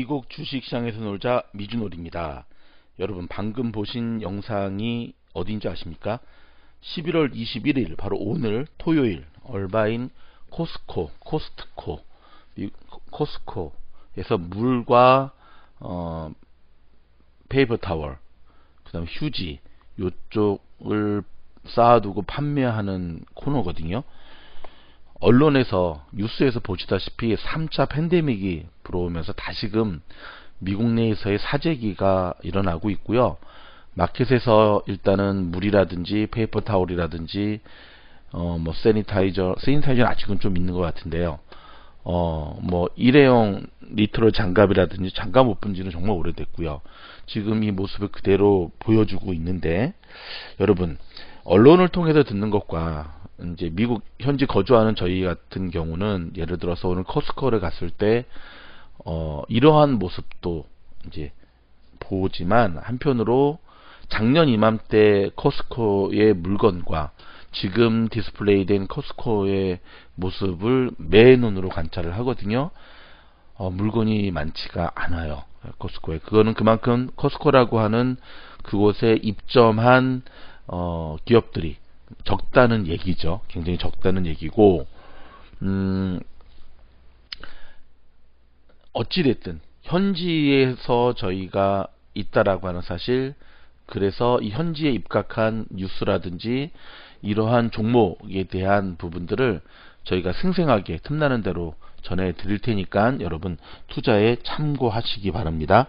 미국 주식시장에서 놀자 미주놀입니다. 여러분 방금 보신 영상이 어딘지 아십니까? 11월 21일 바로 오늘 토요일 얼바인 코스트코에서 물과 페이퍼 타월 그 다음에 휴지 요쪽을 쌓아두고 판매하는 코너거든요. 언론에서 뉴스에서 보시다시피 3차 팬데믹이 불어오면서 다시금 미국 내에서의 사재기가 일어나고 있고요. 마켓에서 일단은 물이라든지 페이퍼 타올이라든지 세니타이저는 아직은 좀 있는 것 같은데요. 일회용 리터럴 장갑이라든지 장갑 못 본지는 정말 오래됐고요. 지금 이 모습을 그대로 보여주고 있는데, 여러분 언론을 통해서 듣는 것과 이제 미국 현지 거주하는 저희 같은 경우는 예를 들어서 오늘 코스트코를 갔을 때 이러한 모습도 이제 보지만, 한편으로 작년 이맘때 코스트코의 물건과 지금 디스플레이된 코스트코의 모습을 매 눈으로 관찰을 하거든요. 물건이 많지가 않아요. 코스트코에. 그거는 그만큼 코스트코라고 하는 그곳에 입점한 기업들이 적다는 얘기죠. 굉장히 적다는 얘기고, 어찌됐든 현지에서 저희가 있다라고 하는 사실, 그래서 이 현지에 입각한 뉴스라든지 이러한 종목에 대한 부분들을 저희가 생생하게 틈나는 대로 전해 드릴 테니까 여러분 투자에 참고하시기 바랍니다.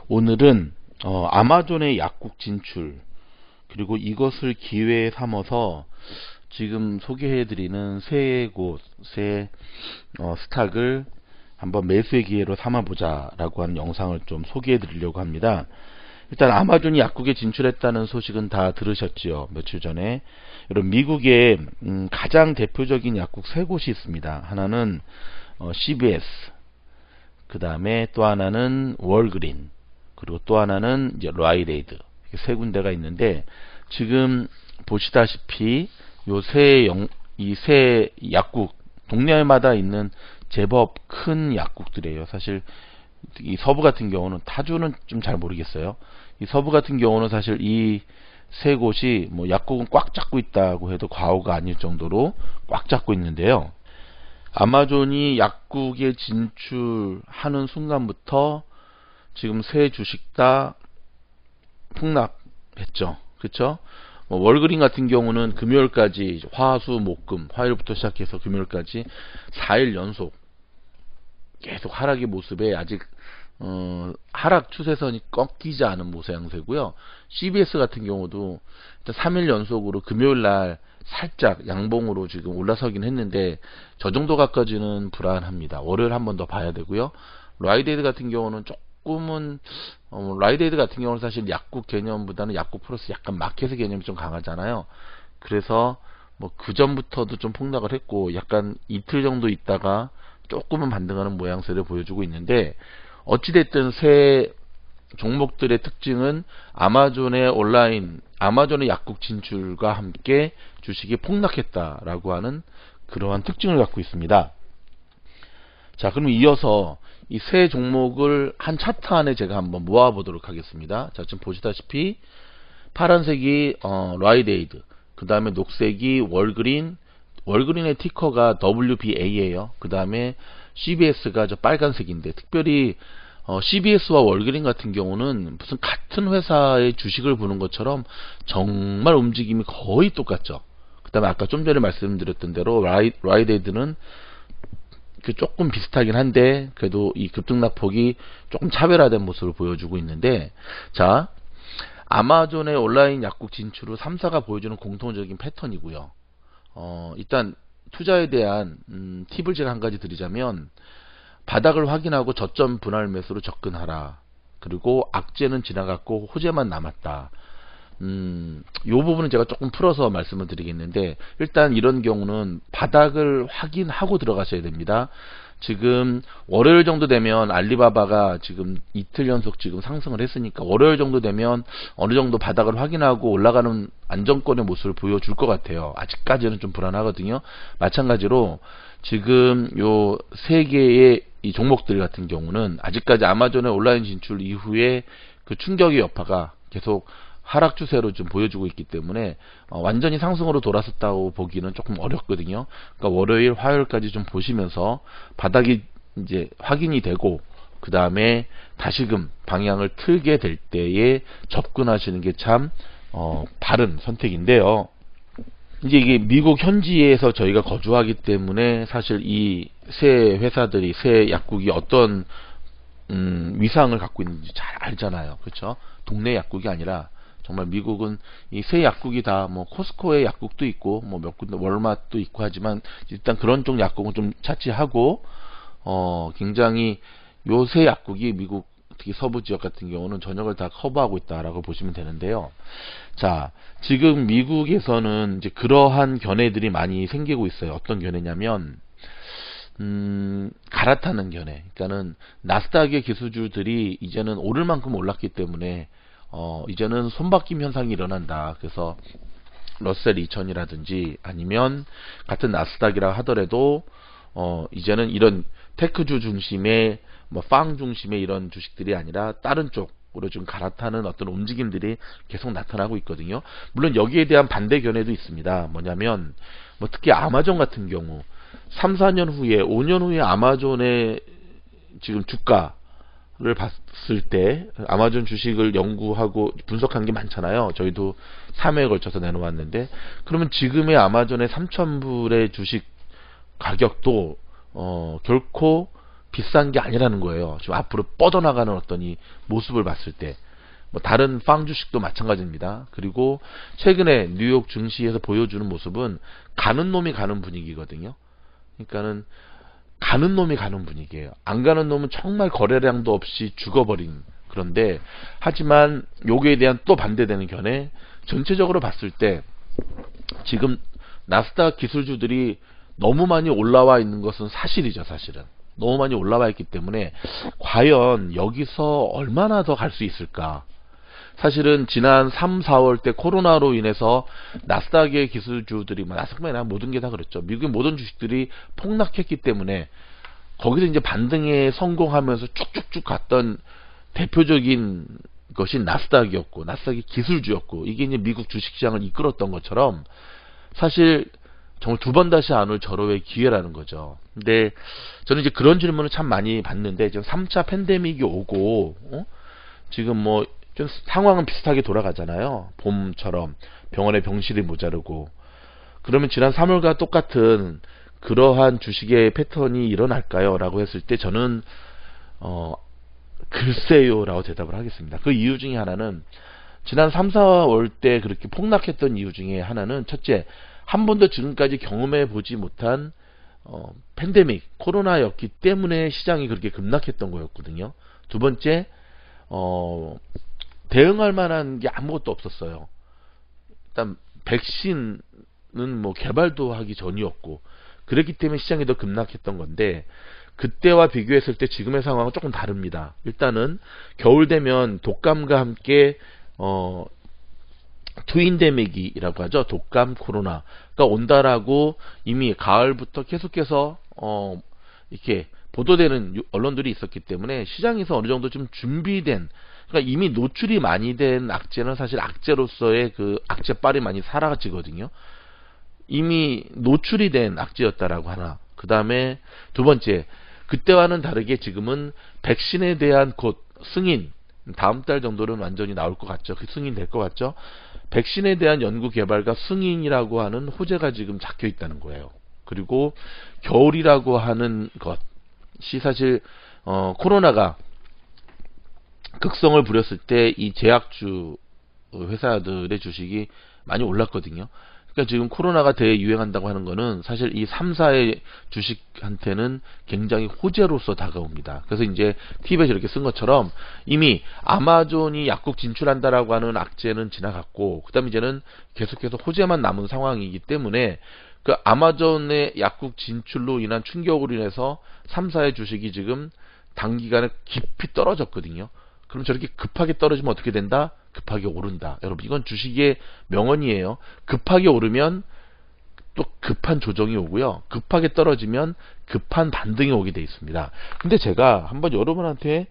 오늘은 아마존의 약국 진출, 그리고 이것을 기회에 삼아서 지금 소개해드리는 세 곳의 스탁을 한번 매수의 기회로 삼아보자 라고 하는 영상을 좀 소개해드리려고 합니다. 일단 아마존이 약국에 진출했다는 소식은 다 들으셨지요. 며칠 전에. 여러분 미국에 가장 대표적인 약국 세 곳이 있습니다. 하나는 CVS, 그 다음에 또 하나는 월그린, 그리고 또 하나는 이제 라이트에이드, 세 군데가 있는데, 지금 보시다시피 이 세 약국 동네마다 있는 제법 큰 약국들이에요. 사실 이 서부 같은 경우는, 타주는 좀 잘 모르겠어요. 이 서부 같은 경우는 사실 이 세 곳이 약국은 꽉 잡고 있다고 해도 과오가 아닐 정도로 꽉 잡고 있는데요. 아마존이 약국에 진출하는 순간부터 지금 세 주식 다 폭락했죠. 그렇죠? 월그린 같은 경우는 금요일까지, 화수목금, 화요일부터 시작해서 금요일까지 4일 연속 계속 하락의 모습에 아직 하락 추세선이 꺾이지 않은 모양새고요. CBS 같은 경우도 3일 연속으로 금요일날 살짝 양봉으로 지금 올라서긴 했는데 저 정도 가까지는 불안합니다. 월요일 한 번 더 봐야 되고요. 라이트에이드 같은 경우는 조금은 라이트에이드 같은 경우는 사실 약국 개념보다는 약국 플러스 약간 마켓의 개념이 좀 강하잖아요. 그래서 그 전부터도 좀 폭락을 했고, 약간 이틀 정도 있다가 조금은 반등하는 모양새를 보여주고 있는데, 어찌됐든 새 종목들의 특징은 아마존의 아마존의 약국 진출과 함께 주식이 폭락했다라고 하는 그러한 특징을 갖고 있습니다. 자, 그럼 이어서 이 세 종목을 한 차트 안에 제가 한번 모아보도록 하겠습니다. 자, 지금 보시다시피 파란색이 라이트에이드, 그 다음에 녹색이 월그린의 티커가 WBA예요. 그 다음에 CBS가 저 빨간색인데, 특별히 CBS와 월그린 같은 경우는 무슨 같은 회사의 주식을 보는 것처럼 정말 움직임이 거의 똑같죠. 그 다음에 아까 좀 전에 말씀드렸던 대로 라이트에이드는 조금 비슷하긴 한데 그래도 이 급등락폭이 조금 차별화된 모습을 보여주고 있는데, 자, 아마존의 온라인 약국 진출 후 3사가 보여주는 공통적인 패턴이고요. 일단 투자에 대한 팁을 제가 한 가지 드리자면, 바닥을 확인하고 저점 분할 매수로 접근하라. 그리고 악재는 지나갔고 호재만 남았다. 이 부분은 제가 조금 풀어서 말씀을 드리겠는데, 일단 이런 경우는 바닥을 확인하고 들어가셔야 됩니다. 지금 월요일 정도 되면 알리바바가 지금 이틀 연속 지금 상승을 했으니까 월요일 정도 되면 어느 정도 바닥을 확인하고 올라가는 안정권의 모습을 보여줄 것 같아요. 아직까지는 좀 불안하거든요. 마찬가지로 지금 요 세 개의 이 종목들 같은 경우는 아직까지 아마존의 온라인 진출 이후에 그 충격의 여파가 계속 하락 추세로 좀 보여주고 있기 때문에 완전히 상승으로 돌아섰다고 보기는 조금 어렵거든요. 그러니까 월요일, 화요일까지 좀 보시면서 바닥이 이제 확인이 되고 그 다음에 다시금 방향을 틀게 될 때에 접근하시는 게 참 바른 선택인데요. 이제 이게 미국 현지에서 저희가 거주하기 때문에 사실 이 새 회사들이, 새 약국이 어떤 위상을 갖고 있는지 잘 알잖아요. 그렇죠? 동네 약국이 아니라 정말 미국은 이 새 약국이 다 뭐 코스코의 약국도 있고 뭐 몇 군데 월마트도 있고 하지만 일단 그런 쪽 약국은 좀 차치하고 굉장히 요 새 약국이 미국 특히 서부 지역 같은 경우는 전역을 다 커버하고 있다라고 보시면 되는데요. 자, 지금 미국에서는 이제 그러한 견해들이 많이 생기고 있어요. 어떤 견해냐면 갈아타는 견해. 그러니까는 나스닥의 기술주들이 이제는 오를 만큼 올랐기 때문에 이제는 손바뀜 현상이 일어난다. 그래서 러셀 2000이라든지 아니면 같은 나스닥이라 하더라도 이제는 이런 테크주 중심의 뭐 빵 중심의 이런 주식들이 아니라 다른 쪽으로 좀 갈아타는 어떤 움직임들이 계속 나타나고 있거든요. 물론 여기에 대한 반대 견해도 있습니다. 뭐냐면 뭐 특히 아마존 같은 경우 3, 4년 후에 5년 후에 아마존의 지금 주가를 봤을 때 아마존 주식을 연구하고 분석한 게 많잖아요. 저희도 3회에 걸쳐서 내놓았는데 그러면 지금의 아마존의 3,000불의 주식 가격도 결코 비싼 게 아니라는 거예요. 지금 앞으로 뻗어나가는 어떤 이 모습을 봤을 때 뭐 다른 빵 주식도 마찬가지입니다. 그리고 최근에 뉴욕 증시에서 보여주는 모습은 가는 놈이 가는 분위기거든요. 그러니까는 가는 놈이 가는 분위기예요. 안 가는 놈은 정말 거래량도 없이 죽어버린. 그런데 하지만 요거에 대한 또 반대되는 견해, 전체적으로 봤을 때 지금 나스닥 기술주들이 너무 많이 올라와 있는 것은 사실이죠. 사실은 너무 많이 올라와 있기 때문에 과연 여기서 얼마나 더 갈 수 있을까. 사실은 지난 3, 4월 때 코로나로 인해서 나스닥의 기술주들이 나스닥만이 아니라 모든 게 다 그렇죠. 미국의 모든 주식들이 폭락했기 때문에 거기서 이제 반등에 성공하면서 쭉쭉쭉 갔던 대표적인 것이 나스닥이었고 나스닥이 기술주였고 이게 이제 미국 주식시장을 이끌었던 것처럼 사실 정말 두 번 다시 안 올 절호의 기회라는 거죠. 근데 저는 이제 그런 질문을 참 많이 받는데 지금 3차 팬데믹이 오고 지금 뭐 좀 상황은 비슷하게 돌아가잖아요. 봄처럼 병원에 병실이 모자르고 그러면 지난 3월과 똑같은 그러한 주식의 패턴이 일어날까요? 라고 했을 때 저는 글쎄요 라고 대답을 하겠습니다. 그 이유 중에 하나는 지난 3, 4월 때 그렇게 폭락했던 이유 중에 하나는 첫째, 한 번도 지금까지 경험해 보지 못한 팬데믹, 코로나였기 때문에 시장이 그렇게 급락했던 거였거든요. 두 번째, 대응할 만한 게 아무것도 없었어요. 일단 백신은 뭐 개발도 하기 전이었고 그랬기 때문에 시장이 더 급락했던 건데 그때와 비교했을 때 지금의 상황은 조금 다릅니다. 일단은 겨울 되면 독감과 함께 트윈데믹이라고 하죠. 독감, 코로나가 온다라고 이미 가을부터 계속해서 이렇게 보도되는 언론들이 있었기 때문에 시장에서 어느 정도 좀 준비된, 그러니까 이미 노출이 많이 된 악재는 사실 악재로서의 그 악재빨이 많이 사라지거든요. 이미 노출이 된 악재였다라고 하나. 그 다음에 두 번째, 그때와는 다르게 지금은 백신에 대한 곧 승인, 다음 달 정도는 완전히 나올 것 같죠. 그 승인 될 것 같죠. 백신에 대한 연구 개발과 승인이라고 하는 호재가 지금 잡혀 있다는 거예요. 그리고 겨울이라고 하는 것이 사실 코로나가 극성을 부렸을 때 이 제약주 회사들의 주식이 많이 올랐거든요. 그러니까 지금 코로나가 대유행한다고 하는 거는 사실 이 3사의 주식한테는 굉장히 호재로서 다가옵니다. 그래서 이제 TV에서 이렇게 쓴 것처럼 이미 아마존이 약국 진출한다라고 하는 악재는 지나갔고, 그 다음에 이제는 계속해서 호재만 남은 상황이기 때문에 그 아마존의 약국 진출로 인한 충격으로 인해서 3사의 주식이 지금 단기간에 깊이 떨어졌거든요. 그럼 저렇게 급하게 떨어지면 어떻게 된다? 급하게 오른다. 여러분, 이건 주식의 명언이에요. 급하게 오르면 또 급한 조정이 오고요. 급하게 떨어지면 급한 반등이 오게 돼 있습니다. 근데 제가 한번 여러분한테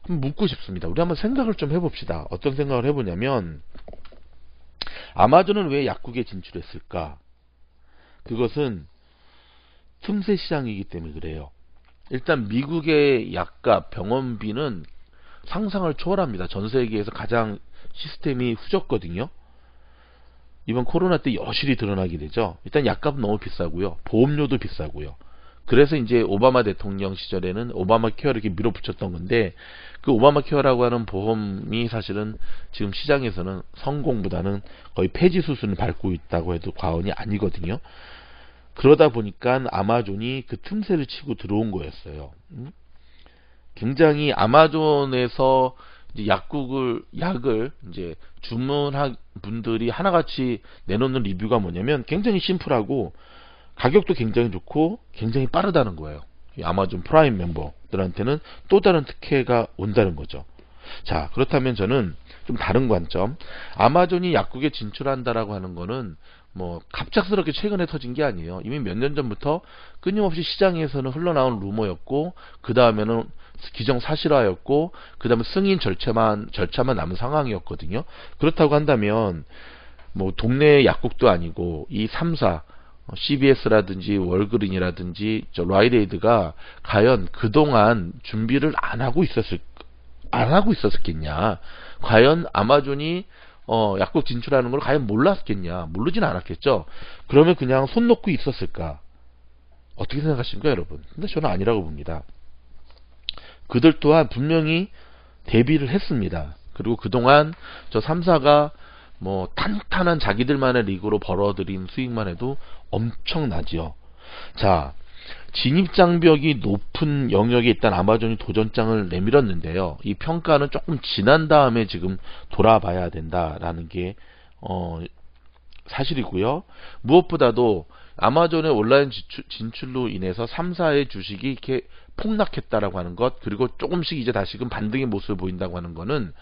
한번 묻고 싶습니다. 우리 한번 생각을 좀 해봅시다. 어떤 생각을 해보냐면, 아마존은 왜 약국에 진출했을까? 그것은 틈새 시장이기 때문에 그래요. 일단 미국의 약값, 병원비는 상상을 초월합니다. 전 세계에서 가장 시스템이 후졌거든요. 이번 코로나 때 여실히 드러나게 되죠. 일단 약값은 너무 비싸고요. 보험료도 비싸고요. 그래서 이제 오바마 대통령 시절에는 오바마 케어를 이렇게 밀어붙였던 건데, 그 오바마 케어라고 하는 보험이 사실은 지금 시장에서는 성공보다는 거의 폐지 수순을 밟고 있다고 해도 과언이 아니거든요. 그러다 보니까 아마존이 그 틈새를 치고 들어온 거였어요. 굉장히 아마존에서 이제 약을 이제 주문한 분들이 하나같이 내놓는 리뷰가 뭐냐면 굉장히 심플하고 가격도 굉장히 좋고 굉장히 빠르다는 거예요. 이 아마존 프라임 멤버들한테는 또 다른 특혜가 온다는 거죠. 자, 그렇다면 저는 좀 다른 관점, 아마존이 약국에 진출한다라고 하는 거는 뭐 갑작스럽게 최근에 터진 게 아니에요. 이미 몇 년 전부터 끊임없이 시장에서는 흘러나온 루머였고, 그 다음에는 기정사실화였고, 그 다음에 승인 절차만 남은 상황이었거든요. 그렇다고 한다면 뭐 동네 약국도 아니고 이 3사 CVS라든지 월그린이라든지 라이트에이드가 과연 그동안 준비를 안 하고 있었겠냐? 과연 아마존이 약국 진출하는 걸 과연 몰랐겠냐? 모르진 않았겠죠. 그러면 그냥 손 놓고 있었을까? 어떻게 생각하십니까, 여러분? 근데 저는 아니라고 봅니다. 그들 또한 분명히 대비를 했습니다. 그리고 그동안 저 3사가 뭐 탄탄한 자기들만의 리그로 벌어들인 수익만 해도 엄청나지요. 자, 진입장벽이 높은 영역에 있던 아마존이 도전장을 내밀었는데요. 이 평가는 조금 지난 다음에 지금 돌아봐야 된다라는 게 사실이고요. 무엇보다도 아마존의 온라인 진출로 인해서 3사의 주식이 이렇게 폭락했다라고 하는 것, 그리고 조금씩 이제 다시금 반등의 모습을 보인다고 하는 거는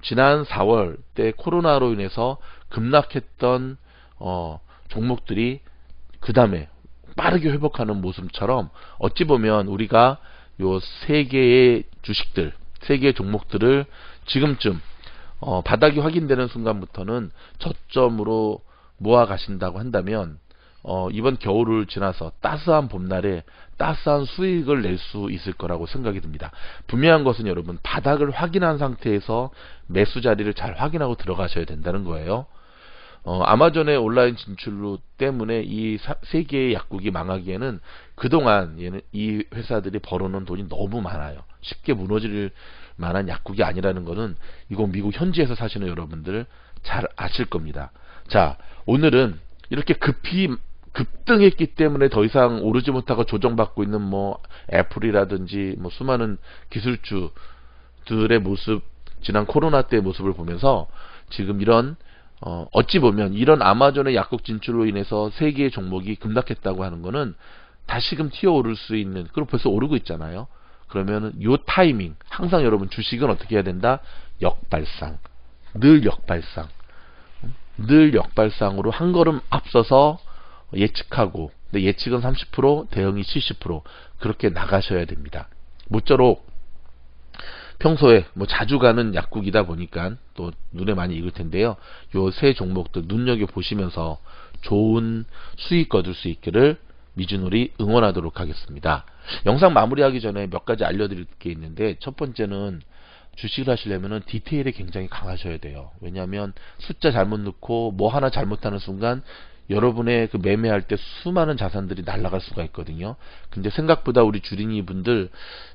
지난 4월 때 코로나로 인해서 급락했던 종목들이 그 다음에 빠르게 회복하는 모습처럼, 어찌 보면 우리가 요 세 개의 주식들, 세 개의 종목들을 지금쯤 바닥이 확인되는 순간부터는 저점으로 모아 가신다고 한다면 이번 겨울을 지나서 따스한 봄날에 따스한 수익을 낼 수 있을 거라고 생각이 듭니다. 분명한 것은 여러분, 바닥을 확인한 상태에서 매수 자리를 잘 확인하고 들어가셔야 된다는 거예요. 아마존의 온라인 진출로 때문에 이 세 개의 약국이 망하기에는 그동안 이 회사들이 벌어놓은 돈이 너무 많아요. 쉽게 무너질 만한 약국이 아니라는 거는 이거 미국 현지에서 사시는 여러분들 잘 아실 겁니다. 자, 오늘은 이렇게 급등했기 때문에 더 이상 오르지 못하고 조정받고 있는 뭐 애플이라든지 뭐 수많은 기술주들의 모습, 지난 코로나 때의 모습을 보면서 지금 이런 어찌 보면 이런 아마존의 약국 진출로 인해서 세 개의 종목이 급락했다고 하는 거는 다시금 튀어오를 수 있는, 그리고 벌써 오르고 있잖아요. 그러면은 요 타이밍, 항상 여러분 주식은 어떻게 해야 된다? 역발상, 늘 역발상으로 한 걸음 앞서서 예측하고, 근데 예측은 30%, 대응이 70%, 그렇게 나가셔야 됩니다. 모쪼록 평소에 뭐 자주 가는 약국이다 보니까 또 눈에 많이 익을 텐데요. 요 세 종목들 눈여겨 보시면서 좋은 수익 거둘 수 있기를 미주놀이 응원하도록 하겠습니다. 영상 마무리하기 전에 몇 가지 알려드릴 게 있는데, 첫 번째는 주식을 하시려면 디테일에 굉장히 강하셔야 돼요. 왜냐하면 숫자 잘못 넣고 뭐 하나 잘못하는 순간 여러분의 그 매매할 때 수많은 자산들이 날아갈 수가 있거든요. 근데 생각보다 우리 주린이 분들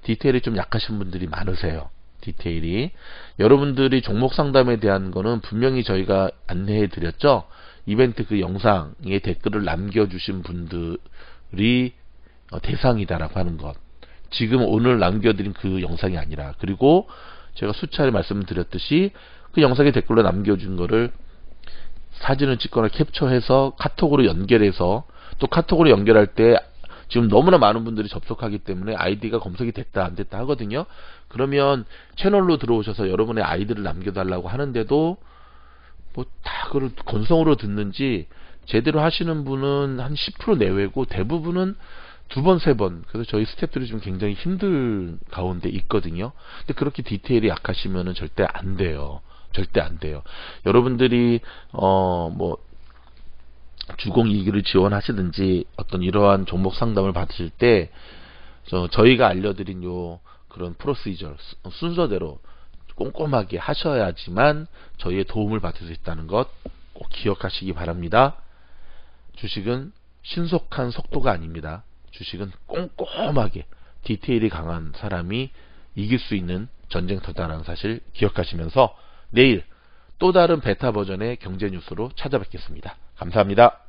디테일이 좀 약하신 분들이 많으세요. 디테일이. 여러분들이 종목 상담에 대한 거는 분명히 저희가 안내해 드렸죠. 이벤트 그 영상에 댓글을 남겨주신 분들이 대상이다라고 하는 것. 지금 오늘 남겨드린 그 영상이 아니라, 그리고 제가 수차례 말씀드렸듯이 그 영상에 댓글로 남겨준 거를 사진을 찍거나 캡처해서 카톡으로 연결해서, 또 카톡으로 연결할 때 지금 너무나 많은 분들이 접속하기 때문에 아이디가 검색이 됐다 안 됐다 하거든요. 그러면 채널로 들어오셔서 여러분의 아이디를 남겨달라고 하는데도 뭐 다 그걸 건성으로 듣는지 제대로 하시는 분은 한 10% 내외고 대부분은 두 번, 세 번. 그래서 저희 스태프들이 좀 굉장히 힘들 가운데 있거든요. 근데 그렇게 디테일이 약하시면은 절대 안 돼요. 절대 안 돼요. 여러분들이 뭐 주공이익을 지원하시든지 어떤 이러한 종목 상담을 받으실 때 저희가 알려드린 요 그런 프로시저 순서대로 꼼꼼하게 하셔야지만 저희의 도움을 받을 수 있다는 것 꼭 기억하시기 바랍니다. 주식은 신속한 속도가 아닙니다. 주식은 꼼꼼하게 디테일이 강한 사람이 이길 수 있는 전쟁터다라는 사실 기억하시면서 내일 또 다른 베타 버전의 경제 뉴스로 찾아뵙겠습니다. 감사합니다.